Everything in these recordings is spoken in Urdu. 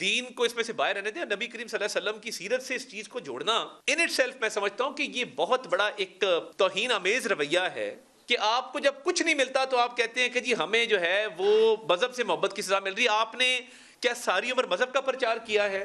دین کو اس میں سے باہر رہنے دیں اور نبی کریم صلی اللہ علیہ وسلم کی سیرت سے اس چیز کو جوڑنا ان اٹ سیلف میں سمجھتا ہوں کہ یہ بہت بڑا ایک توہین آمیز رویہ ہے کہ آپ کو جب کچھ نہیں ملتا تو آپ کہتے ہیں کہ جی ہمیں جو ہے وہ مذہب سے محبت کی سزا مل رہی ہے. آپ نے کیا ساری عمر مذہب کا پرچار کیا ہے؟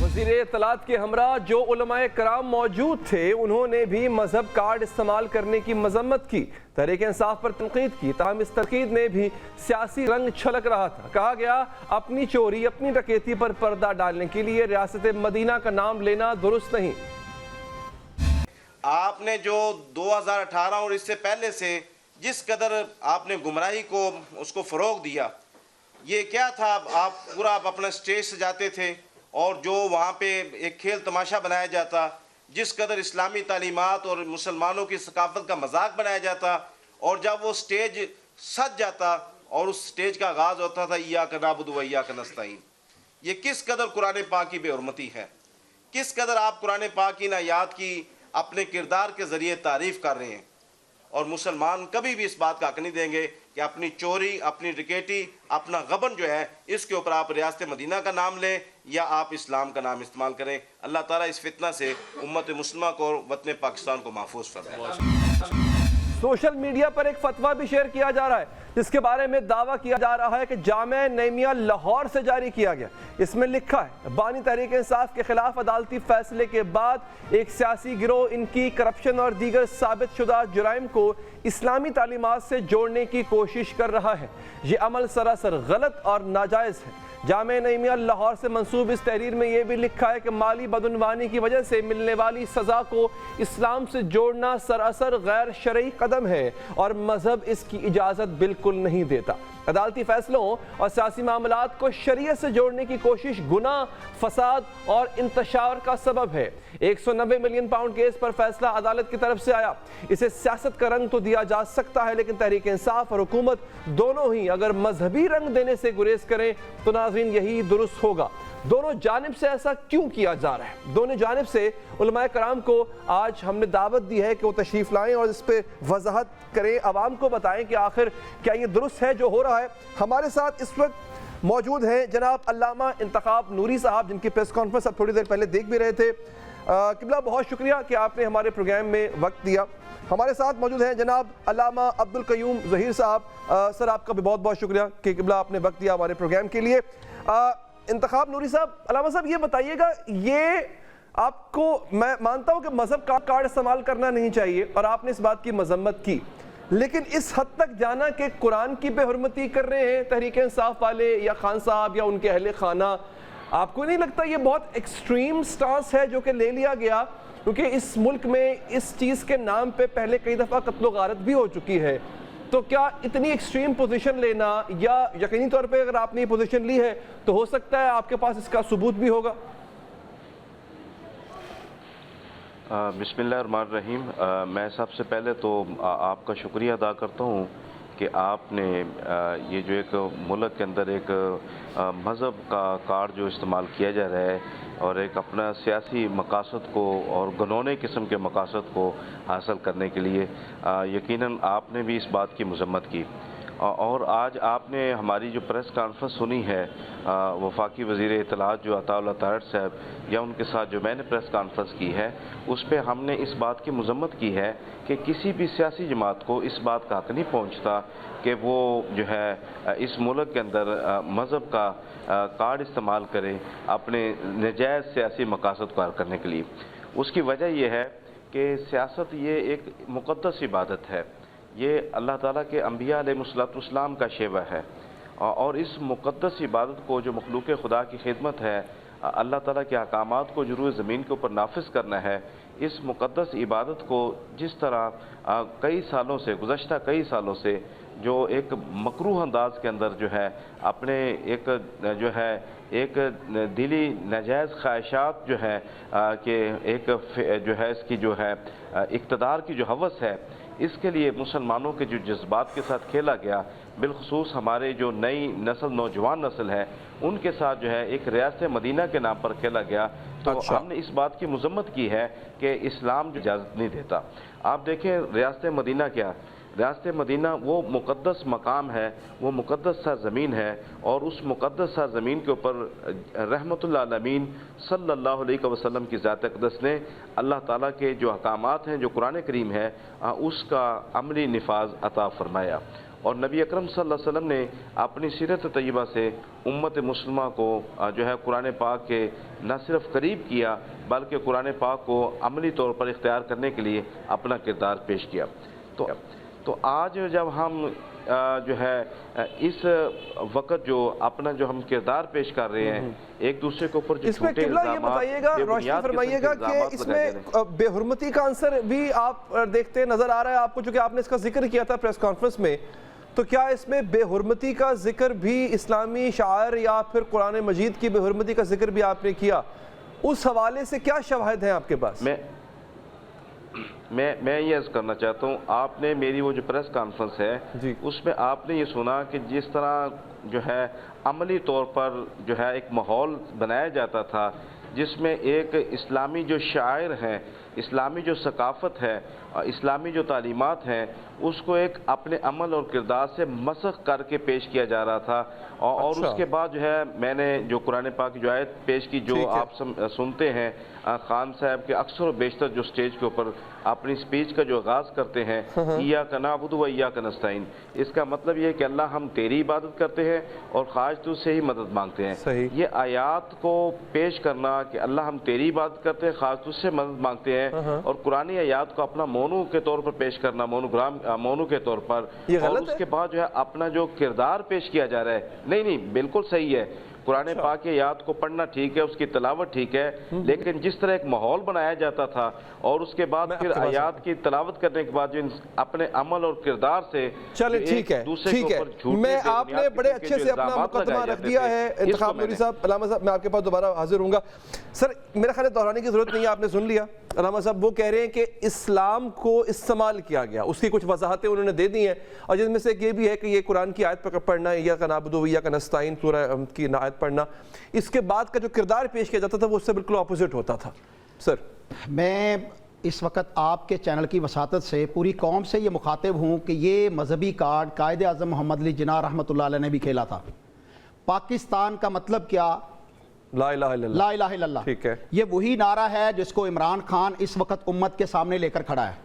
وزیر اطلاعات کے ہمراہ جو علماء کرام موجود تھے انہوں نے بھی مذہب کارڈ استعمال کرنے کی مذمت کی. تحریک انصاف پر تنقید کی. تاہم اس تنقید میں بھی سیاسی رنگ چھلک رہا تھا. کہا گیا اپنی چوری اپنی ڈکیتی پر پردہ ڈالنے کے لیے ریاست مدینہ کا نام لینا درست نہیں. آپ نے جو 2018 اور اس سے پہلے سے جس قدر آپ نے گمراہی کو اس کو فروغ دیا, یہ کیا تھا؟ آپ پورا اپنا اسٹیج سجاتے تھے اور جو وہاں پہ ایک کھیل تماشا بنایا جاتا, جس قدر اسلامی تعلیمات اور مسلمانوں کی ثقافت کا مذاق بنایا جاتا, اور جب وہ سٹیج سج جاتا اور اس سٹیج کا آغاز ہوتا تھا ایاک نعبد و ایاک نستعین. یہ کس قدر قرآن پاک کی بے حرمتی ہے, کس قدر آپ قرآن پاک کی آیات کی اپنے کردار کے ذریعے تعریف کر رہے ہیں. اور مسلمان کبھی بھی اس بات کا حق نہیں دیں گے کہ اپنی چوری, اپنی ڈکیتی, اپنا غبن جو ہے اس کے اوپر آپ ریاست مدینہ کا نام لیں یا آپ اسلام کا نام استعمال کریں. اللہ تعالیٰ اس فتنہ سے امت مسلمہ کو اور وطن پاکستان کو محفوظ فرمائے. سوشل میڈیا پر ایک فتویٰ بھی شیئر کیا جا رہا ہے جس کے بارے میں دعویٰ کیا جا رہا ہے کہ جامعہ نعیمیہ لاہور سے جاری کیا گیا. اس میں لکھا ہے بانی تحریک انصاف کے خلاف عدالتی فیصلے کے بعد ایک سیاسی گروہ ان کی کرپشن اور دیگر ثابت شدہ جرائم کو اسلامی تعلیمات سے جوڑنے کی کوشش کر رہا ہے. یہ عمل سراسر غلط اور ناجائز ہے. جامعہ نعیمیہ لاہور سے منسوب اس تحریر میں یہ بھی لکھا ہے کہ مالی بدعنوانی کی وجہ سے ملنے والی سزا کو اسلام سے جوڑنا سراسر غیر شرعی قدم ہے اور مذہب اس کی اجازت بالکل نہیں دیتا. عدالتی فیصلوں اور سیاسی معاملات کو شریعت سے جوڑنے کی کوشش گناہ, فساد اور انتشار کا سبب ہے. 190 ملین پاؤنڈ کیس پر فیصلہ عدالت کی طرف سے آیا. اسے سیاست کا رنگ تو دیا جا سکتا ہے لیکن تحریک انصاف اور حکومت دونوں ہی اگر مذہبی رنگ دینے سے گریز کریں تو ناظرین یہی درست ہوگا. دونوں جانب سے ایسا کیوں کیا جا رہا ہے؟ دونوں جانب سے علماء کرام کو آج ہم نے دعوت دی ہے کہ وہ تشریف لائیں اور اس پہ وضاحت کریں, عوام کو بتائیں کہ آخر کیا یہ درست ہے جو ہو رہا ہے. ہمارے ساتھ اس وقت موجود ہیں جناب علامہ انتخاب نوری صاحب جن کی پریس کانفرنس اب تھوڑی دیر پہلے دیکھ بھی رہے تھے. قبلہ بہت شکریہ کہ آپ نے ہمارے پروگرام میں وقت دیا. ہمارے ساتھ موجود ہیں جناب علامہ عبدالقیوم ظہیر صاحب. سر آپ کا بھی بہت بہت شکریہ کہ قبلہ آپ نے وقت دیا ہمارے پروگرام کے لیے. انتخاب نوری صاحب, علامہ صاحب یہ بتائیے گا, یہ آپ کو میں مانتا ہوں کہ مذہب کا کارڈ استعمال کرنا نہیں چاہیے اور آپ نے اس بات کی مذمت کی, لیکن اس حد تک جانا کہ قرآن کی بے حرمتی کر رہے ہیں تحریک انصاف والے یا خان صاحب یا ان کے اہل خانہ, آپ کو نہیں لگتا یہ بہت ایکسٹریم سٹانس ہے جو کہ لے لیا گیا؟ کیونکہ اس ملک میں اس چیز کے نام پہ پہلے کئی دفعہ قتل و غارت بھی ہو چکی ہے, تو کیا اتنی ایکسٹریم پوزیشن لینا, یا یقینی طور پہ اگر آپ نے یہ پوزیشن لی ہے تو ہو سکتا ہے آپ کے پاس اس کا ثبوت بھی ہوگا؟ بسم اللہ الرحمن الرحیم. میں سب سے پہلے تو آپ کا شکریہ ادا کرتا ہوں کہ آپ نے یہ جو ایک ملک کے اندر ایک مذہب کا کارڈ جو استعمال کیا جا رہا ہے اور ایک اپنا سیاسی مقاصد کو اور گنونے قسم کے مقاصد کو حاصل کرنے کے لیے یقیناً آپ نے بھی اس بات کی مذمت کی. اور آج آپ نے ہماری جو پریس کانفرنس سنی ہے وفاقی وزیر اطلاعات جو عطا اللہ طاہر صاحب یا ان کے ساتھ جو میں نے پریس کانفرنس کی ہے, اس پہ ہم نے اس بات کی مذمت کی ہے کہ کسی بھی سیاسی جماعت کو اس بات کا حق نہیں پہنچتا کہ وہ جو ہے اس ملک کے اندر مذہب کا کارڈ استعمال کرے اپنے ناجائز سیاسی مقاصد کو حل کرنے کے لیے. اس کی وجہ یہ ہے کہ سیاست یہ ایک مقدس عبادت ہے, یہ اللہ تعالیٰ کے انبیاء علیہ السلام کا شیوہ ہے, اور اس مقدس عبادت کو جو مخلوق خدا کی خدمت ہے, اللہ تعالیٰ کے احکامات کو جو روئے زمین کے اوپر نافذ کرنا ہے, اس مقدس عبادت کو جس طرح گزشتہ کئی سالوں سے جو ایک مکروہ انداز کے اندر جو ہے اپنے ایک دلی ناجائز خواہشات جو ہے کہ ایک جو ہے اس کی جو ہے اقتدار کی جو ہوس ہے, اس کے لیے مسلمانوں کے جو جذبات کے ساتھ کھیلا گیا, بالخصوص ہمارے جو نئی نسل نوجوان نسل ہے ان کے ساتھ جو ہے ایک ریاست مدینہ کے نام پر کھیلا گیا. تو ہم نے اس بات کی مذمت کی ہے کہ اسلام جو اجازت نہیں دیتا. آپ دیکھیں ریاست مدینہ کیا, ریاست مدینہ وہ مقدس مقام ہے، وہ مقدس سرزمین ہے، اور اس مقدس سرزمین کے اوپر رحمت اللہ عالمین صلی اللہ علیہ وسلم کی ذات اقدس نے اللہ تعالیٰ کے جو احکامات ہیں، جو قرآن کریم ہے، اس کا عملی نفاذ عطا فرمایا. اور نبی اکرم صلی اللہ علیہ وسلم نے اپنی سیرت طیبہ سے امت مسلمہ کو جو ہے قرآن پاک کے نہ صرف قریب کیا بلکہ قرآن پاک کو عملی طور پر اختیار کرنے کے لیے اپنا کردار پیش کیا. تو آج جب ہم جو ہے اس وقت جو اپنا جو ہم کردار پیش کر رہے ہیں ایک دوسرے کے اوپر جو اس میں قبلہ یہ بتائیے گا، روشنی فرمائیے گا کہ اس میں بے حرمتی کا عنصر بھی آپ دیکھتے نظر آ رہا ہے آپ کو، چونکہ آپ نے اس کا ذکر کیا تھا پریس کانفرنس میں، تو کیا اس میں بے حرمتی کا ذکر بھی اسلامی شعائر یا پھر قرآن مجید کی بے حرمتی کا ذکر بھی آپ نے کیا؟ اس حوالے سے کیا شواہد ہیں آپ کے پاس؟ میں یہ عرض کرنا چاہتا ہوں، آپ نے میری وہ جو پریس کانفرنس ہے اس میں آپ نے یہ سنا کہ جس طرح جو ہے عملی طور پر جو ہے ایک ماحول بنایا جاتا تھا جس میں ایک اسلامی جو شاعر ہیں، اسلامی جو ثقافت ہے، اسلامی جو تعلیمات ہیں، اس کو ایک اپنے عمل اور کردار سے مسخ کر کے پیش کیا جا رہا تھا. اور اس کے بعد جو ہے میں نے جو قرآن پاک جو آیت پیش کی، جو آپ سنتے ہیں خان صاحب کے اکثر و بیشتر جو سٹیج کے اوپر اپنی سپیچ کا جو آغاز کرتے ہیں، ایاک نعبد و ایاک نستعین، اس کا مطلب یہ ہے کہ اللہ ہم تیری عبادت کرتے ہیں اور خواہش تجھ سے ہی مدد مانگتے ہیں. یہ آیات کو پیش کرنا کہ اللہ ہم تیری عبادت کرتے ہیں، خواہش تجھ سے مدد مانگتے ہیں، اور قرآن آیات کو اپنا مونو کے طور پر پیش کرنا، مونو کے طور پر، اور اس کے بعد جو ہے اپنا جو کردار پیش کیا جا رہا ہے، نہیں بالکل صحیح ہے. قرآن پاک کی آیات کو پڑھنا ٹھیک ہے، اس کی تلاوت ٹھیک ہے، لیکن جس طرح ایک ماحول بنایا جاتا تھا اور اس کے بعد پھر آیات کی تلاوت کرنے کے بعد جو اپنے عمل اور کردار سے چلے ٹھیک ہے، میں آپ نے بڑے اچھے سے اپنا مقدمہ رکھ دیا ہے. انتخاب نوری صاحب، علامہ صاحب، میں آپ کے پاس دوبارہ حاضر ہوں گا. سر میرا خیال ہے دہرانے کی ضرورت نہیں ہے، آپ نے سن لیا. علامہ صاحب وہ کہہ رہے ہیں کہ اسلام کو استعمال کیا گیا، اس کی کچھ وضاحتیں انہوں نے دے دی ہیں، اور جن میں سے یہ بھی ہے کہ یہ قرآن کی آیت پڑھنا، ایاک نعبد و ایاک نستعین سورہ کی آیت پڑھنا، اس کے بعد کا جو کردار پیش کیا جاتا تھا وہ اس سے بالکل اپوزٹ ہوتا تھا. سر میں اس وقت آپ کے چینل کی وساطت سے پوری قوم سے یہ مخاطب ہوں کہ یہ مذہبی کارڈ قائد اعظم محمد علی جناح رحمۃ اللہ علیہ نے بھی کھیلا تھا. پاکستان کا مطلب کیا؟ لا الہ الا اللہ. لا الہ الا اللہ. ٹھیک ہے. یہ وہی نعرہ ہے جس کو عمران خان اس وقت امت کے سامنے لے کر کھڑا ہے.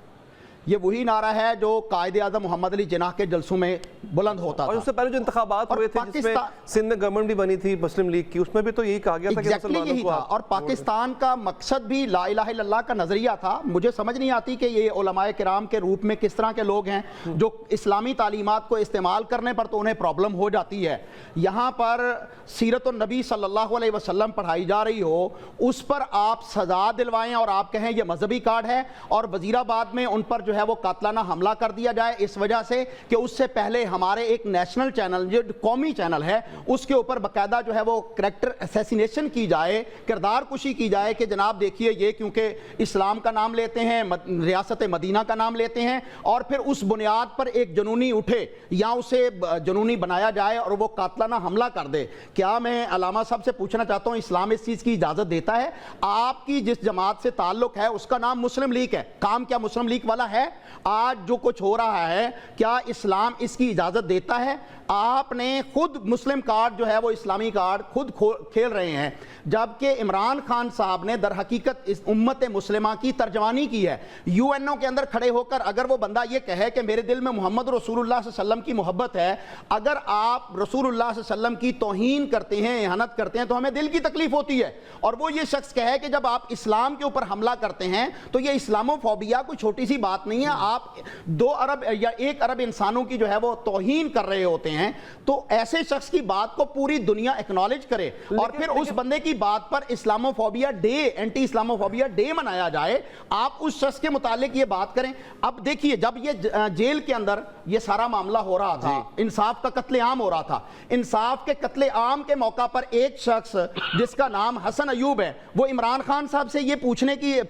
یہ وہی نعرہ ہے جو قائد اعظم محمد علی جناح کے جلسوں میں بلند ہوتا تھا. اور اس سے پہلے جو انتخابات ہوئے تھے جس میں سندھ میں گورنمنٹ بھی بنی تھی مسلم لیگ کی، اس میں بھی تو یہی کہا گیا تھا کہ مسلمانوں کو. اور پاکستان کا مقصد بھی لا الہ الا اللہ کا نظریہ تھا. مجھے سمجھ نہیں آتی کہ یہ علماء کرام کے روپ میں کس طرح کے لوگ ہیں جو اسلامی تعلیمات کو استعمال کرنے پر تو انہیں پرابلم ہو جاتی ہے. یہاں پر سیرت النبی صلی اللہ علیہ وسلم پڑھائی جا رہی ہو، اس پر آپ سزا دلوائیں اور آپ کہیں یہ مذہبی کارڈ ہے، اور وزیر آباد میں ان پر جو ہے وہ قاتلانہ حملہ کر دیا جائے اس وجہ سے کہ اس سے پہلے ہمارے ایک نیشنل چینل جو قومی چینل ہے اس کے اوپر باقاعدہ جو ہے وہ کریکٹر اسیسینیشن کی جائے، کردار کشی کی جائے کہ جناب دیکھیے یہ کیونکہ اسلام کا نام لیتے ہیں، ریاست مدینہ کا نام لیتے ہیں، اور پھر اس بنیاد پر ایک جنونی اٹھے یا اسے جنونی بنایا جائے اور وہ قاتلانہ حملہ کر دے. کیا میں علامہ صاحب سے پوچھنا چاہتا ہوں اسلام اس چیز کی اجازت دیتا ہے؟ آپ کی جس جماعت سے تعلق ہے اس کا نام مسلم لیگ ہے، کام کیا مسلم لیگ والا ہے؟ آج جو کچھ ہو رہا ہے کیا اسلام اس کی اجازت دیتا ہے؟ آپ نے خود مسلم کارڈ جو ہے وہ اسلامی کارڈ خود کھیل رہے ہیں، جبکہ عمران خان صاحب نے در حقیقت اس امت مسلمہ کی ترجمانی کی ہے. یو این او کے اندر کھڑے ہو کر اگر وہ بندہ یہ کہے کہ میرے دل میں محمد رسول اللہ صلی اللہ علیہ وسلم کی محبت ہے، اگر آپ رسول اللہ صلی اللہ علیہ وسلم کی توہین کرتے ہیں، اہانت کرتے ہیں، تو ہمیں دل کی تکلیف ہوتی ہے. اور وہ یہ شخص کہے کہ جب آپ اسلام کے اوپر حملہ کرتے ہیں تو یہ اسلاموفوبیا کوئی چھوٹی سی بات نہیں ہے، آپ 2 ارب یا 1 ارب انسانوں کی جو ہے وہ توہین کر رہے ہوتے ہیں. تو ایسے شخص کی بات کو پوری دنیا ایکنالج کرے اور پھر اس بندے کی بات پر Islamophobia day, anti Islamophobia day منایا جائے، آپ اس شخص کے متعلق یہ بات کریں. اب دیکھیے جب یہ جیل کے اندر یہ سارا معاملہ ہو رہا تھا، انصاف کا قتل عام ہو رہا تھا، انصاف کے قتل عام کے موقع پر ایک شخص جس کا نام حسن ایوب ہے وہ عمران خان صاحب سے یہ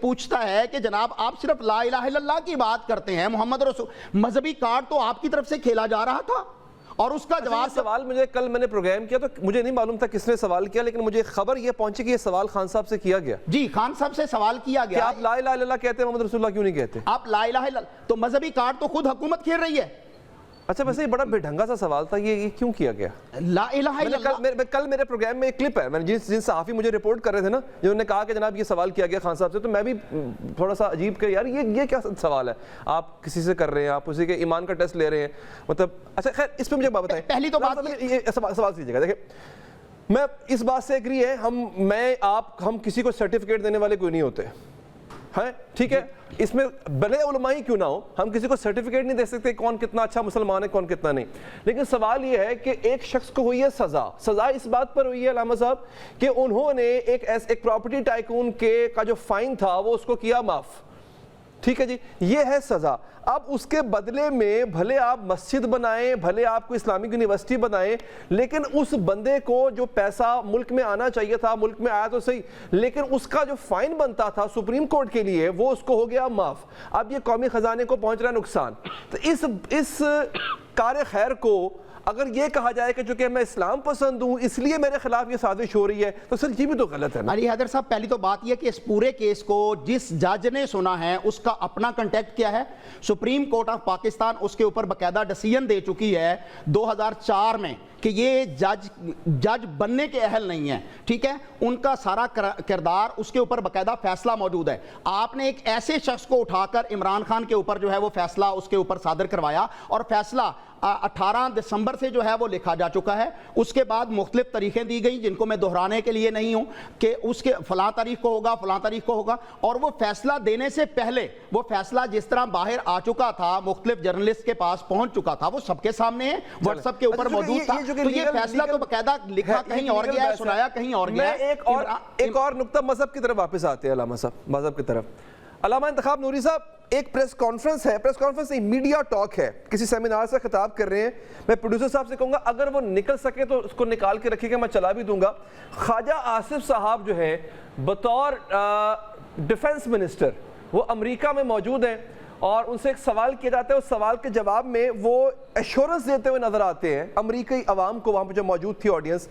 پوچھتا ہے کہ جناب آپ صرف لا الہ الا اللہ کی بات کرتے ہیں، محمد رسول مذہبی کارڈ تو آپ کی طرف سے کھیلا جا رہا تھا. اور اس کا جواب سوال مجھے کل میں نے پروگرام کیا تو مجھے نہیں معلوم تھا کس نے سوال کیا، لیکن مجھے خبر یہ پہنچی کہ یہ سوال خان صاحب سے کیا گیا. جی خان صاحب سے سوال کیا کہ گیا آپ لا الہ الا اللہ کہتے ہیں، محمد رسول اللہ کیوں نہیں کہتے؟ آپ لا الہ الا اللہ، تو مذہبی کارڈ تو خود حکومت کھیل رہی ہے. اچھا ویسے یہ بڑا بے ڈھنگا سا سوال تھا، یہ کیوں کیا گیا؟ لا الہ الا اللہ کل میرے پروگرام میں ایک کلپ ہے، میں جن صحافی مجھے رپورٹ کر رہے تھے نا، جنہوں نے کہا کہ جناب یہ سوال کیا گیا خان صاحب سے، تو میں بھی تھوڑا سا عجیب کہ یار یہ کیا سوال ہے، آپ کسی سے کر رہے ہیں، آپ اسی کے ایمان کا ٹیسٹ لے رہے ہیں، مطلب اچھا خیر اس پہ مجھے بات بتائیں. پہلی تو بات یہ سوال کیجیے گا. دیکھیں میں اس بات سے ایگری ہے، ہم کسی کو سرٹیفکیٹ دینے والے کوئی نہیں ہوتے ہیں، ٹھیک ہے، اس میں بھلے علماء ہی کیوں نہ ہو، ہم کسی کو سرٹیفکیٹ نہیں دے سکتے کون کتنا اچھا مسلمان ہے کون کتنا نہیں. لیکن سوال یہ ہے کہ ایک شخص کو ہوئی ہے سزا اس بات پر ہوئی ہے علامہ صاحب کہ انہوں نے ایک پراپرٹی ٹائکون کا جو فائن تھا وہ اس کو کیا معاف. ٹھیک ہے جی، یہ ہے سزا. اب اس کے بدلے میں بھلے آپ مسجد بنائیں، بھلے آپ کو اسلامک یونیورسٹی بنائیں، لیکن اس بندے کو جو پیسہ ملک میں آنا چاہیے تھا ملک میں آیا تو صحیح، لیکن اس کا جو فائن بنتا تھا سپریم کورٹ کے لیے وہ اس کو ہو گیا معاف. اب یہ قومی خزانے کو پہنچ رہا ہے نقصان. تو اس کار خیر کو اگر یہ کہا جائے کہ چونکہ میں اسلام پسند ہوں اس لیے میرے خلاف یہ سازش ہو رہی ہے تو سر یہ بھی تو غلط ہے نا. علی حیدر صاحب پہلی تو بات یہ کہ اس پورے کیس کو جس جج نے سنا ہے اس کا اپنا کنٹیکٹ کیا ہے. سپریم کورٹ آف پاکستان اس کے اوپر باقاعدہ ڈیسیژن دے چکی ہے 2004 میں کہ یہ جج بننے کے اہل نہیں ہیں. ٹھیک ہے، ان کا سارا کردار اس کے اوپر باقاعدہ فیصلہ موجود ہے. آپ نے ایک ایسے شخص کو اٹھا کر عمران خان کے اوپر جو ہے وہ فیصلہ اس کے اوپر صادر کروایا اور فیصلہ 18 دسمبر سے جو ہے وہ لکھا جا چکا ہے. اس کے بعد مختلف تاریخیں دی گئیں جن کو میں دہرانے کے لیے نہیں ہوں کہ اس کے فلاں تاریخ کو ہوگا فلاں تاریخ کو ہوگا. اور وہ فیصلہ دینے سے پہلے وہ فیصلہ جس طرح باہر آ چکا تھا مختلف جرنلسٹ کے پاس پہنچ چکا تھا وہ سب کے سامنے ہے، واٹس ایپ کے اوپر موجود تھا. تو یہ فیصلہ تو باقاعدہ لکھا کہیں اور گیا ہے، سنایا کہیں اور گیا ہے. ایک اور نقطہ مذہب کی طرف واپس آتے ہیں علامہ صاحب، مذہب کی طرف. علامہ انتخاب نوری صاحب ایک پریس کانفرنس نہیں میڈیا ٹاک ہے، کسی سیمینار سے خطاب کر رہے ہیں. میں پروڈیوسر صاحب سے کہوں گا اگر وہ نکل سکے تو اس کو نکال کے رکھیے گا، میں چلا بھی دوں گا. خواجہ آصف صاحب جو ہیں بطور ڈیفنس منسٹر وہ امریکہ میں موجود ہیں اور ان سے ایک سوال کیا جاتا ہے، اس سوال کے جواب میں وہ ایشورنس دیتے ہوئے نظر آتے ہیں امریکی عوام کو، وہاں پہ جو موجود تھی آڈینس،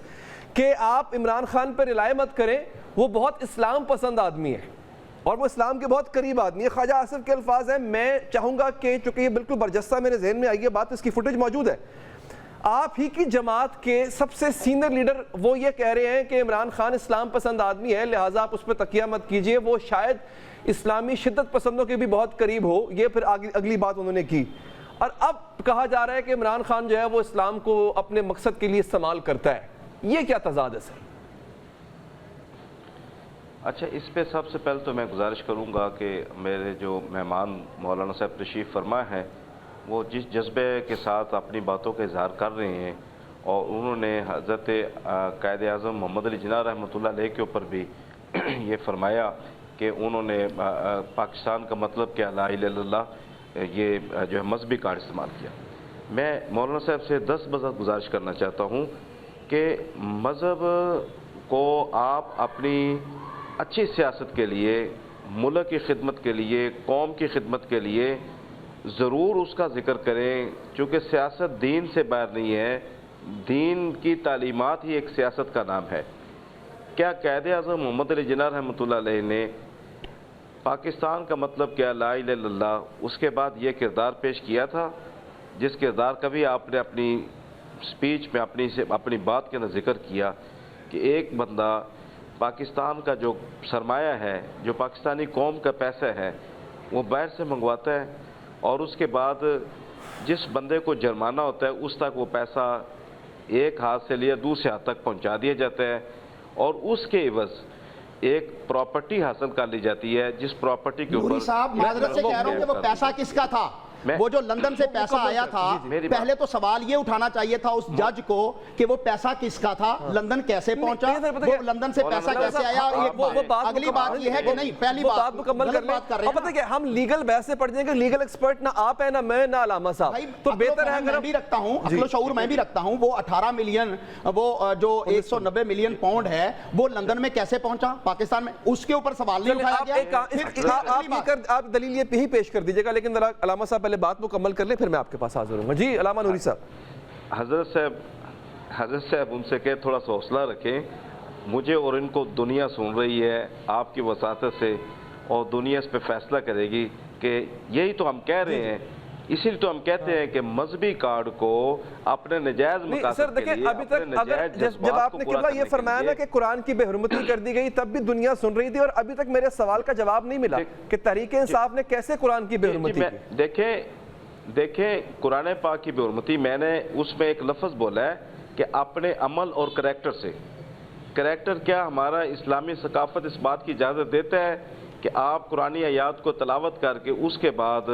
کہ آپ عمران خان پہ رلائے مت کریں، وہ بہت اسلام پسند آدمی ہے اور وہ اسلام کے بہت قریب آدمی ہے. خواجہ آصف کے الفاظ ہیں، میں چاہوں گا کہ چونکہ یہ بالکل برجستہ میرے ذہن میں آئی ہے بات، اس کی فوٹیج موجود ہے، آپ ہی کی جماعت کے سب سے سینئر لیڈر وہ یہ کہہ رہے ہیں کہ عمران خان اسلام پسند آدمی ہے لہٰذا آپ اس پہ تکیہ مت کیجئے، وہ شاید اسلامی شدت پسندوں کے بھی بہت قریب ہو. یہ پھر اگلی بات انہوں نے کی. اور اب کہا جا رہا ہے کہ عمران خان جو ہے وہ اسلام کو اپنے مقصد کے لیے استعمال کرتا ہے. یہ کیا تضاد ہے سر؟ اچھا اس پہ سب سے پہلے تو میں گزارش کروں گا کہ میرے جو مہمان مولانا صاحب تشریف فرما ہیں وہ جس جذبے کے ساتھ اپنی باتوں کا اظہار کر رہے ہیں اور انہوں نے حضرت قائد اعظم محمد علی جناح رحمۃ اللہ علیہ کے اوپر بھی یہ فرمایا کہ انہوں نے پاکستان کا مطلب کیا لا الہ الا اللہ یہ جو ہے مذہبی کارڈ استعمال کیا. میں مولانا صاحب سے 10 بزد گزارش کرنا چاہتا ہوں کہ مذہب کو آپ اپنی اچھی سیاست کے لیے، ملک کی خدمت کے لیے، قوم کی خدمت کے لیے ضرور اس کا ذکر کریں، چونکہ سیاست دین سے باہر نہیں ہے، دین کی تعلیمات ہی ایک سیاست کا نام ہے. کیا قائد اعظم محمد علی جناح رحمۃ اللہ علیہ نے پاکستان کا مطلب کیا لا الہ الا اللہ اس کے بعد یہ کردار پیش کیا تھا جس کردار کا بھی آپ نے اپنی سپیچ میں اپنی بات کے اندر ذکر کیا کہ ایک بندہ پاکستان کا جو سرمایہ ہے، جو پاکستانی قوم کا پیسہ ہے، وہ باہر سے منگواتا ہے اور اس کے بعد جس بندے کو جرمانہ ہوتا ہے اس تک وہ پیسہ ایک ہاتھ سے لیا دوسرے ہاتھ تک پہنچا دیا جاتا ہے اور اس کے عوض ایک پراپرٹی حاصل کر لی جاتی ہے جس پراپرٹی کے اوپر صاحب معذرت سے کہہ رہا ہوں کہ وہ پیسہ کس کا تھا؟ وہ جو لندن سے پیسہ آیا تھا پہلے تو سوال یہ اٹھانا چاہیے تھا اس جج کو کہ وہ پیسہ کس کا تھا، لندن کیسے پہنچا، وہ لندن سے پیسہ کیسے آیا. اگلی بات یہ ہے کہ نہیں پہلی بات مکمل کر لیں. پتہ کیا ہم لیگل بحث سے پڑھ جائیں گے، لیگل ایکسپرٹ نہ آپ ہیں نہ میں نہ علامہ صاحب، تو بہتر ہے میں بھی رکھتا ہوں عقل و شعور میں بھی رکھتا ہوں. وہ 18 ملین وہ جو 190 ملین پاؤنڈ ہے وہ لندن میں کیسے پہنچا پاکستان میں، اس کے اوپر سوال نہیں اٹھایا گیا. آپ دلیل یہ ہی پیش کر دیجیے گا لیکن ذرا علامہ صاحب پہلے بات مکمل کر لیں پھر میں آپ کے پاس حاضر ہوں گا. جی علامہ نوری صاحب. حضرت صاحب ان سے کہ تھوڑا سا حوصلہ رکھیں. مجھے اور ان کو دنیا سن رہی ہے آپ کی وساطت سے, اور دنیا اس پہ فیصلہ کرے گی کہ یہی تو ہم کہہ رہے ہیں. اسی لیے تو ہم کہتے ہیں کہ مذہبی کارڈ کو اپنے نجائز مقاصد کے لیے, ابھی تک جب آپ نے قبلہ یہ فرمایا نا کہ قرآن کی بے حرمتی کر دی گئی, تب بھی دنیا سن رہی تھی, اور ابھی تک میرے سوال کا جواب نہیں ملا کہ تحریک انصاف نے کیسے قرآن کی بے حرمتی کی. دیکھیں قرآن پاک کی بے حرمتی, میں نے اس میں ایک لفظ بولا ہے کہ اپنے عمل اور کریکٹر سے. کریکٹر کیا, ہمارا اسلامی ثقافت اس بات کی اجازت دیتا ہے کہ آپ قرآنی آیات کو تلاوت کر کے اس کے بعد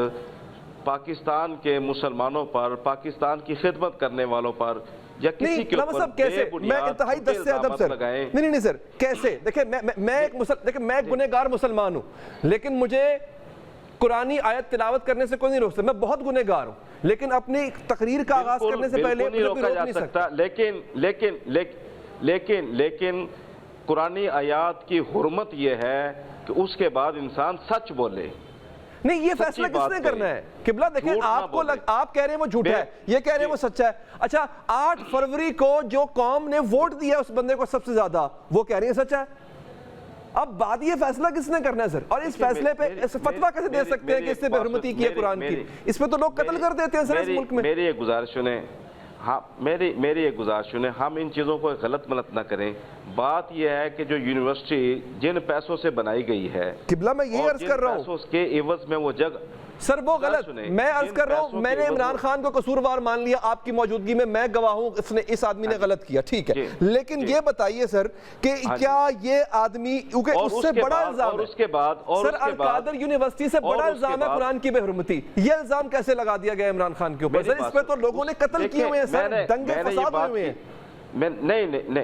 پاکستان کے مسلمانوں پر, پاکستان کی خدمت کرنے والوں پر یا کسی کے اوپر بے بنیاد الزامات لگائیں. نہیں سر, کیسے؟ دیکھیں میں ایک گنہگار مسلمان ہوں, لیکن مجھے قرآنی آیت تلاوت کرنے سے کوئی نہیں روک سکتا. میں بہت گنہگار ہوں, لیکن اپنی تقریر کا آغاز کرنے سے پہلے نہیں روکا جا سکتا. لیکن قرآنی آیات کی حرمت یہ ہے کہ اس کے بعد انسان سچ بولے. نہیں, یہ فیصلہ کس نے کرنا ہے؟ قبلہ دیکھیں, آپ کہہ رہے ہیں وہ جھوٹا ہے, یہ کہہ رہے ہیں وہ سچا ہے. اچھا, 8 فروری کو جو قوم نے ووٹ دیا اس بندے کو سب سے زیادہ, وہ کہہ رہی ہیں سچا ہے. اب بعد یہ فیصلہ کس نے کرنا ہے سر؟ اور اس فیصلے پہ فتویٰ کیسے دے سکتے ہیں کہ اس سے بے حرمتی کی ہے قرآن کی؟ اس پہ تو لوگ قتل کر دیتے ہیں سر اس ملک میں. میری ایک گزارش سنیں, ہم ان چیزوں کو غلط ملت نہ کریں. بات یہ ہے کہ جو یونیورسٹی جن پیسوں سے بنائی گئی ہے, قبلہ میں یہ عرض کر رہا ہوں, اس کے عوض میں وہ جگہ سر وہ غلط, میں عرض کر رہا ہوں, میں نے عمران خان کو قصوروار مان لیا آپ کی موجودگی میں گواہ ہوں اس آدمی نے غلط کیا, ٹھیک ہے, لیکن یہ بتائیے سر کہ کیا یہ آدمی, کیونکہ اس سے بڑا الزام ہے سر, القادر یونیورسٹی سے بڑا الزام ہے قرآن کی بے حرمتی, یہ الزام کیسے لگا دیا گیا عمران خان کے اوپر؟ سر اس پہ تو لوگوں نے قتل کیے ہوئے ہیں سر, دنگے فساد ہوئے ہوئے ہیں. نہیں,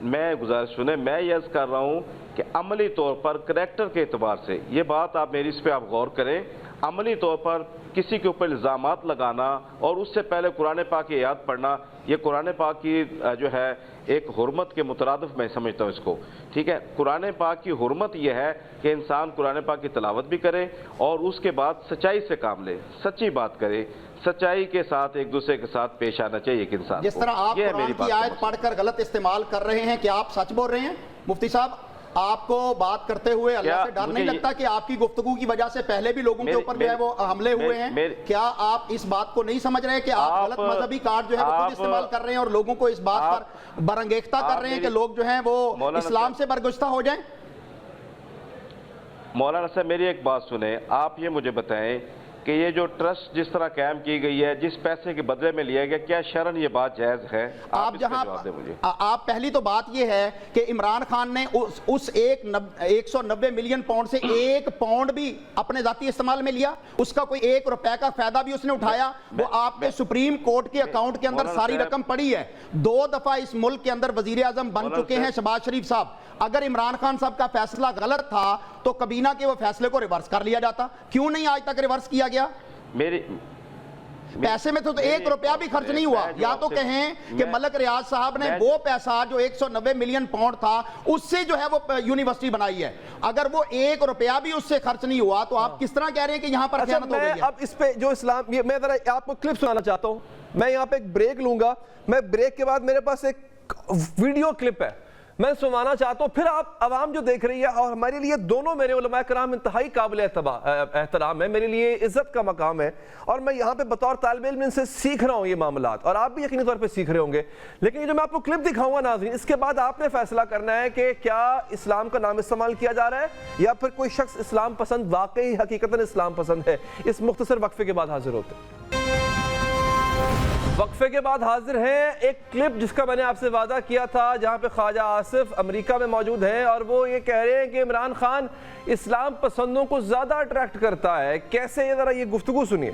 میں گزارش سنیں, میں یہ عرض کر رہا ہوں کہ عملی طور پر کریکٹر کے اعتبار سے یہ بات آپ میری اس پہ آپ غور کریں. عملی طور پر کسی کے اوپر الزامات لگانا اور اس سے پہلے قرآن پاک کی آیات پڑھنا, یہ قرآن پاک کی جو ہے ایک حرمت کے مترادف میں سمجھتا ہوں اس کو, ٹھیک ہے. قرآن پاک کی حرمت یہ ہے کہ انسان قرآن پاک کی تلاوت بھی کرے اور اس کے بعد سچائی سے کام لے, سچی بات کرے, سچائی کے ساتھ ایک دوسرے کے ساتھ پیش آنا چاہیے ایک انسان کو. جس طرح آپ قرآن کی آیت پڑھ کر غلط استعمال کر رہے ہیں, کیا آپ سچ بول رہے ہیں مفتی صاحب؟ آپ کو بات کرتے ہوئے اللہ سے ڈر نہیں لگتا کہ آپ کی گفتگو کی وجہ سے پہلے بھی لوگوں کے اوپر جو ہے وہ حملے ہوئے ہیں؟ کیا آپ اس بات کو نہیں سمجھ رہے کہ آپ غلط مذہبی کارڈ جو ہے وہ خود استعمال کر رہے ہیں اور لوگوں کو اس بات پر برانگیختہ کر رہے ہیں کہ لوگ جو ہیں وہ اسلام سے برگزیدہ ہو جائیں؟ مولانا صاحب میری ایک بات سنیں, آپ یہ مجھے بتائیں کہ یہ جو ٹرسٹ جس طرح قائم کی گئی ہے, جس پیسے کے بدلے میں لیا گیا, کیا شرعاً یہ بات جائز ہے؟ آپ جہاں آپ پہلی تو بات یہ ہے کہ عمران خان نے اس 190 ملین پاؤنڈ سے 1 پاؤنڈ بھی اپنے ذاتی استعمال میں لیا, اس کا کوئی 1 روپے کا فائدہ بھی اس نے اٹھایا. وہ آپ کے سپریم کورٹ کے اکاؤنٹ کے اندر ساری رقم پڑی ہے. 2 دفعہ اس ملک کے اندر وزیر اعظم بن چکے ہیں شہباز شریف صاحب. اگر عمران خان صاحب کا فیصلہ غلط تھا تو کابینہ کے وہ فیصلے کو ریورس کر لیا جاتا, کیوں نہیں آج تک ریورس کیا گیا؟ پیسے میں تو 1 روپیہ بھی خرچ نہیں ہوا. یا تو کہیں کہ ملک ریاض صاحب نے وہ پیسہ جو 190 ملین پاؤنڈ تھا اس سے جو ہے وہ یونیورسٹی بنائی ہے, اگر وہ 1 روپیہ بھی اس سے خرچ نہیں ہوا تو آپ کس طرح کہہ رہے ہیں کہ یہاں پر خیانت ہو گئی ہے؟ اب اس پہ جو اسلام, میں ذرا آپ کو کلپ سنانا چاہتا ہوں. میں یہاں پہ ایک بریک لوں گا, میں بریک کے بعد میرے پاس ایک ویڈیو کلپ ہے میں سنوانا چاہتا ہوں. پھر آپ عوام جو دیکھ رہی ہے, اور ہمارے لیے دونوں میرے علماء کرام انتہائی قابل احترام ہے, میرے لیے عزت کا مقام ہے, اور میں یہاں پہ بطور طالب علم ان سے سیکھ رہا ہوں یہ معاملات, اور آپ بھی یقینی طور پہ سیکھ رہے ہوں گے. لیکن یہ جو میں آپ کو کلپ دکھاؤں گا ناظرین, اس کے بعد آپ نے فیصلہ کرنا ہے کہ کیا اسلام کا نام استعمال کیا جا رہا ہے یا پھر کوئی شخص اسلام پسند واقعی حقیقتاً اسلام پسند ہے. اس مختصر وقفے کے بعد حاضر ہوتے ہیں. وقفے کے بعد حاضر ہیں ایک کلپ جس کا میں نے آپ سے وعدہ کیا تھا, جہاں پہ خواجہ آصف امریکہ میں موجود ہیں اور وہ یہ کہہ رہے ہیں کہ عمران خان اسلام پسندوں کو زیادہ اٹریکٹ کرتا ہے. کیسے؟ یہ ذرا یہ گفتگو سنیے.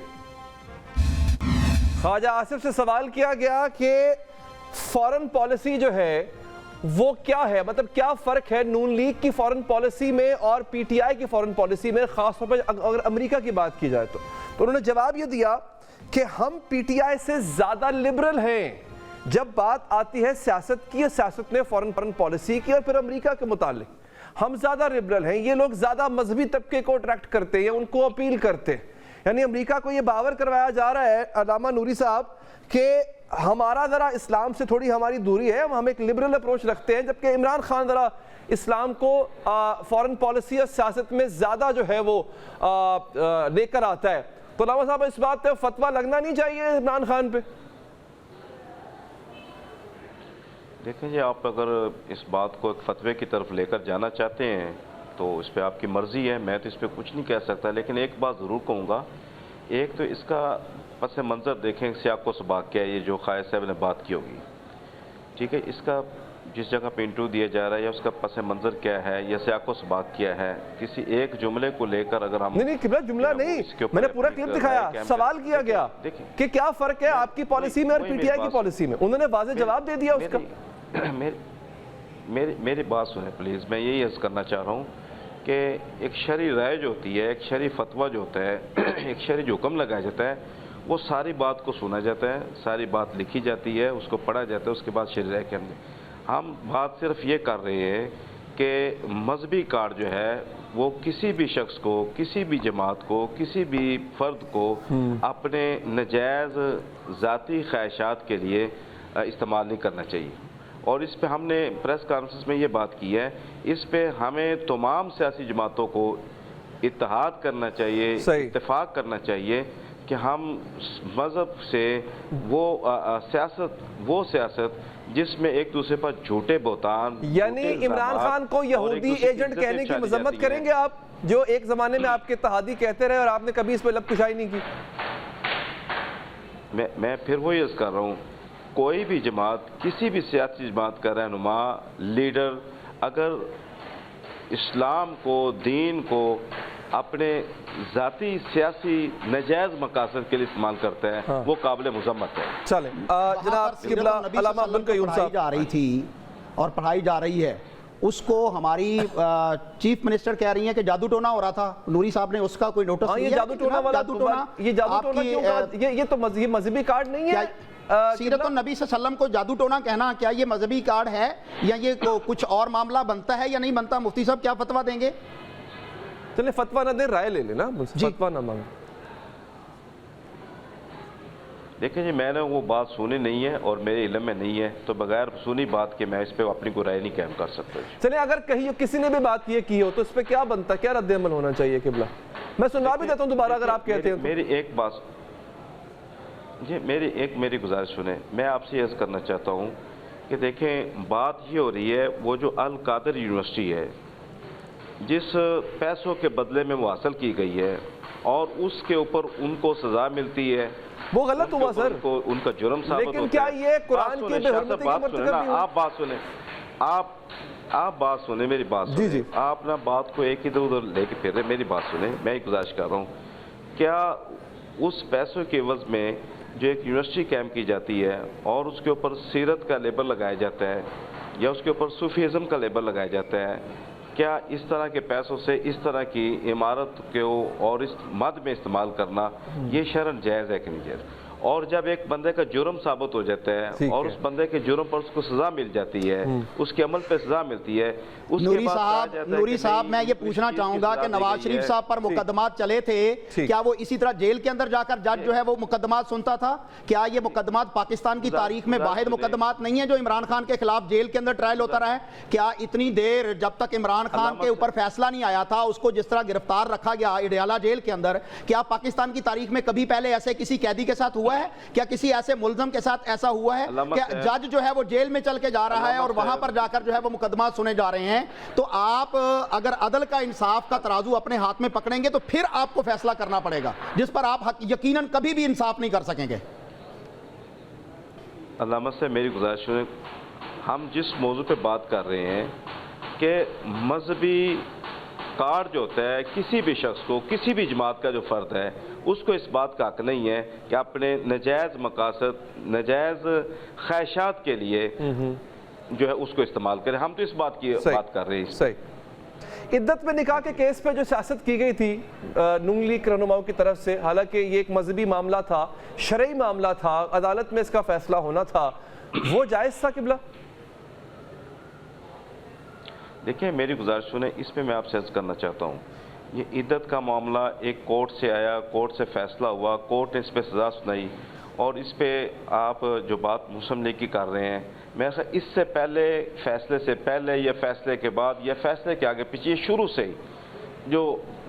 خواجہ آصف سے سوال کیا گیا کہ فارن پالیسی جو ہے وہ کیا ہے, مطلب کیا فرق ہے نون لیگ کی فارن پالیسی میں اور پی ٹی آئی کی فارن پالیسی میں, خاص طور پر اگر امریکہ کی بات کی جائے تو انہوں نے جواب یہ دیا کہ ہم پی ٹی آئی سے زیادہ لبرل ہیں جب بات آتی ہے سیاست کی, سیاست نے فارن پالیسی کی, اور پھر امریکہ کے متعلق ہم زیادہ لبرل ہیں. یہ لوگ زیادہ مذہبی طبقے کو اٹریکٹ کرتے ہیں, ان کو اپیل کرتے ہیں. یعنی امریکہ کو یہ باور کروایا جا رہا ہے, علامہ نوری صاحب, کہ ہمارا ذرا اسلام سے تھوڑی ہماری دوری ہے, ہم ایک لبرل اپروچ رکھتے ہیں, جبکہ عمران خان ذرا اسلام کو فورن پالیسی اور سیاست میں زیادہ جو ہے وہ لے کر آتا ہے. تو علامہ صاحب اس بات پہ فتویٰ لگنا نہیں چاہیے عمران خان پہ؟ دیکھیں جی, آپ اگر اس بات کو ایک فتوے کی طرف لے کر جانا چاہتے ہیں تو اس پہ آپ کی مرضی ہے, میں تو اس پہ کچھ نہیں کہہ سکتا. لیکن ایک بات ضرور کہوں گا, ایک تو اس کا پس منظر دیکھیں, سیاق و سباق کیا ہے, یہ جو قائد صاحب نے بات کی ہوگی, ٹھیک ہے, اس کا جس جگہ پہ انٹرویو دیا جا رہا ہے یا اس کا پس منظر کیا ہے یا سیاق و سباق کیا ہے, کسی ایک جملے کو لے کر اگر ہم نہیں قبلہ جملہ نہیں, میں نے پورا کلپ دکھایا, سوال کیا گیا کہ کیا فرق ہے آپ کی پالیسی میں اور پی ٹی آئی کی پالیسی میں, انہوں نے واضح جواب دے دیا اس کا. میری بات سنیں پلیز, میں یہی عرض کرنا چاہ رہا ہوں کہ ایک شرعی رائے جو ہوتی ہے, ایک شرعی فتویٰ جو ہوتا ہے, ایک شرعی جو حکم لگایا جاتا ہے, وہ ساری بات کو سنا جاتا ہے, ساری بات لکھی جاتی ہے, اس کو پڑھا جاتا ہے, اس کے بعد شرعی رائے کے اندر ہم بات صرف یہ کر رہے ہیں کہ مذہبی کارڈ جو ہے وہ کسی بھی شخص کو, کسی بھی جماعت کو, کسی بھی فرد کو اپنے نجائز ذاتی خواہشات کے لیے استعمال نہیں کرنا چاہیے. اور اس پہ ہم نے پریس کانفرنس میں یہ بات کی ہے, اس پہ ہمیں تمام سیاسی جماعتوں کو اتحاد کرنا چاہیے, اتفاق کرنا چاہیے کہ ہم مذہب سے وہ سیاست جس میں ایک دوسرے پر جھوٹے بہتان, یعنی عمران خان کو یہودی ایجنٹ کہنے کی مذمت کریں گے آپ, جو ایک زمانے میں آپ کے اتحادی کہتے رہے اور آپ نے کبھی اس پہ لب کشائی نہیں کی؟ میں پھر وہی عرض کر رہا ہوں, کوئی بھی جماعت, کسی بھی سیاسی جماعت کا رہنما, لیڈر اگر اسلام کو, دین کو اپنے ذاتی سیاسی نجائز مقاصد کے لیے استعمال کرتا ہے, وہ قابل مذمت ہے. چلیں جناب قبلہ علامہ عبدالقیوم صاحب جا رہی تھی اور پڑھائی جا رہی ہے, اس کو ہماری چیف منسٹر کہہ رہی ہیں کہ جادو ٹونا ہو رہا تھا. نوری صاحب نے اس کا کوئی نوٹس لیا؟ یہ جادو ٹونا والا, یہ جادو ٹونا کیوں کہا؟ یہ تو مذہبی کارڈ نہیں ہے. سیرت النبی صلی اللہ علیہ وسلم کو جادو ٹونا کہنا, کیا یہ مذہبی کارڈ ہے یا یہ کچھ اور معاملہ بنتا ہے یا نہیں بنتا؟ مفتی صاحب کیا فتویٰ دیں گے؟ چلیں فتویٰ نہ دیں, رائے لے لینا, فتویٰ نہ مانگیں. دیکھیں جی, میں نے وہ بات سنی نہیں ہے اور میرے علم میں نہیں ہے, تو بغیر سنی بات کے میں اس پہ اپنی کوئی رائے نہیں قائم کر سکتا. چلیں اگر کہیں کسی نے بھی بات یہ کی ہو تو اس پہ کیا بنتا, کیا رد عمل ہونا چاہیے قبلہ؟ میں سنوا بھی دیتا ہوں دوبارہ اگر آپ کہتے ہیں. میری ایک بات جی, میری گزارش سنیں, میں آپ سے عرض کرنا چاہتا ہوں کہ دیکھیں بات یہ ہو رہی ہے, وہ جو القادر یونیورسٹی ہے جس پیسوں کے بدلے میں وہ حاصل کی گئی ہے اور اس کے اوپر ان کو سزا ملتی ہے, وہ غلط ہوا سر, ان کا جرم ثابت ہوتا ہے. لیکن کیا یہ قرآن کی بے حرمتی کا مرتکب بھی ہوا؟ آپ بات سنیں, آپ بات سنیں, میری بات سنیں. جی آپ نا بات کو ایک ادھر ادھر لے کے پھر رہے, میری بات سنیں, میں ایک گزارش کر رہا ہوں. کیا اس پیسوں کے عوض میں جو ایک یونیورسٹی قائم کی جاتی ہے اور اس کے اوپر سیرت کا لیبل لگایا جاتا ہے یا اس کے اوپر صوفیزم کا لیبل لگایا جاتا ہے, کیا اس طرح کے پیسوں سے اس طرح کی عمارت کو اور اس مد میں استعمال کرنا یہ شرعاً جائز ہے کہ نہیں جائز؟ اور جب ایک بندے کا جرم ثابت ہو جاتا ہے اور اس بندے کے جرم پر اس کو سزا مل جاتی ہے, اس کے عمل پہ سزا ملتی ہے, نوری صاحب میں یہ پوچھنا چاہوں گا کہ نواز شریف صاحب پر مقدمات چلے تھے, کیا وہ اسی طرح جیل کے اندر جا کر جج جو ہے وہ مقدمات سنتا تھا؟ کیا یہ مقدمات پاکستان کی تاریخ میں واحد مقدمات نہیں ہیں جو عمران خان کے خلاف جیل کے اندر ٹرائل ہوتا رہا ہے؟ کیا اتنی دیر جب تک عمران خان کے اوپر فیصلہ نہیں آیا تھا, اس کو جس طرح گرفتار رکھا گیا اڈیالہ جیل کے اندر, کیا پاکستان کی تاریخ میں کبھی پہلے ایسے کسی قیدی کے ساتھ ہوا ہے؟ کیا کسی ایسے ملزم کے ساتھ ایسا ہوا ہے کہ جج جو ہے وہ جیل میں چل کے جا رہا ہے اور وہاں پر جا کر جو ہے وہ مقدمات سنے جا رہے ہیں؟ تو آپ اگر عدل کا, انصاف کا ترازو اپنے ہاتھ میں پکڑیں گے تو پھر آپ کو فیصلہ کرنا پڑے گا جس پر آپ یقیناً کبھی بھی انصاف نہیں کر سکیں گے. علامہ سے میری گزارش ہے, ہم جس موضوع پہ بات کر رہے ہیں کہ مذہبی کارڈ جو ہوتا ہے کسی بھی شخص کو, کسی بھی جماعت کا جو فرد ہے, اس کو اس بات کا حق نہیں ہے کہ اپنے نجائز مقاصد, نجائز خواہشات کے لیے جو ہے اس کو استعمال کرے. ہم تو اس بات کی بات کر رہے ہیں. صحیح. عدت میں نکاح کے کیس پہ جو سیاست کی گئی تھی نون لیگ رہنماؤں کی طرف سے, حالانکہ یہ ایک مذہبی معاملہ تھا, شرعی معاملہ تھا, عدالت میں اس کا فیصلہ ہونا تھا, وہ جائز تھا قبلہ؟ دیکھیں میری گزارش سنیں, اس پہ میں آپ سے عرض کرنا چاہتا ہوں, یہ عدت کا معاملہ ایک کورٹ سے آیا, کورٹ سے فیصلہ ہوا, کورٹ نے اس پہ سزا سنائی اور اس پہ آپ جو بات مسلم لیگ کی کر رہے ہیں، میں اس سے پہلے، فیصلے سے پہلے یا فیصلے کے بعد یا فیصلے کے آگے پیچھے شروع سے ہی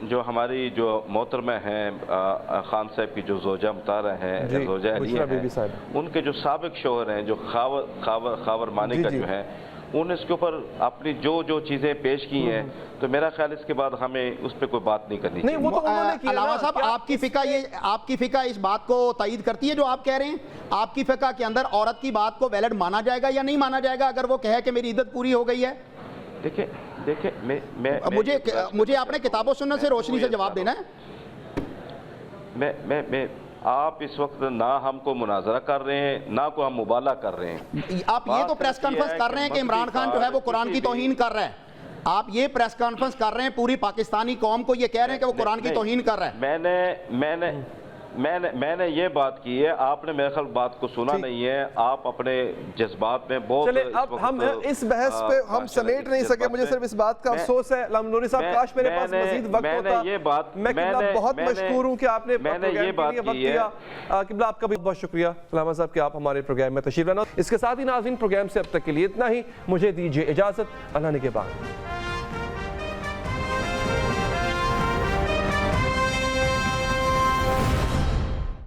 جو ہماری جو محترمہ ہیں خان صاحب کی جو زوجہ مطہرہ ہیں، زوجہ علیہ ہیں، ان کے جو سابق شوہر ہیں جو خاور مانی کا جو ہے، انہوں نے اس کے اوپر اپنی جو چیزیں پیش کی ہیں، تو میرا خیال اس کے بعد ہمیں اس پہ کوئی بات نہیں کرنی چاہیے۔ علامہ صاحب، آپ کی فقہ اس بات کو تائید کرتی ہے جو آپ کہہ رہے ہیں؟ آپ کی فقہ کے اندر عورت کی بات کو ویلڈ مانا جائے گا یا نہیں مانا جائے گا اگر وہ کہے کہ میری عدت پوری ہو گئی ہے؟ دیکھیں مجھے آپ نے کتاب و سنت سے روشنی سے جواب دینا ہے۔ میں آپ اس وقت نہ ہم کو مناظرہ کر رہے ہیں، نہ کو ہم مبالغہ کر رہے ہیں۔ آپ یہ تو پریس کانفرنس کر رہے ہیں کہ عمران خان جو ہے وہ قرآن کی توہین کر رہا ہے، آپ یہ پریس کانفرنس کر رہے ہیں پوری پاکستانی قوم کو یہ کہہ رہے ہیں کہ وہ قرآن کی توہین کر رہا ہے۔ میں نے یہ بات کی ہے، آپ نے میرے خیال بات کو سنا نہیں ہے، آپ اپنے جذبات میں بہت۔ چلے اب ہم اس بحث پہ ہم سمیٹ نہیں سکے، مجھے صرف اس بات کا افسوس ہے علامہ نوری صاحب، کاش میرے پاس مزید وقت ہوتا۔ میں قبلہ بہت مشکور ہوں کہ آپ نے پروگرام کے لیے وقت دیا۔ قبلہ آپ کا بھی بہت شکریہ علامہ صاحب کہ آپ ہمارے پروگرام میں تشریف لانا۔ اس کے ساتھ ہی ناظرین، پروگرام سے اب تک کے لیے اتنا ہی، مجھے دیجیے اجازت، اللہ نے کے بعد۔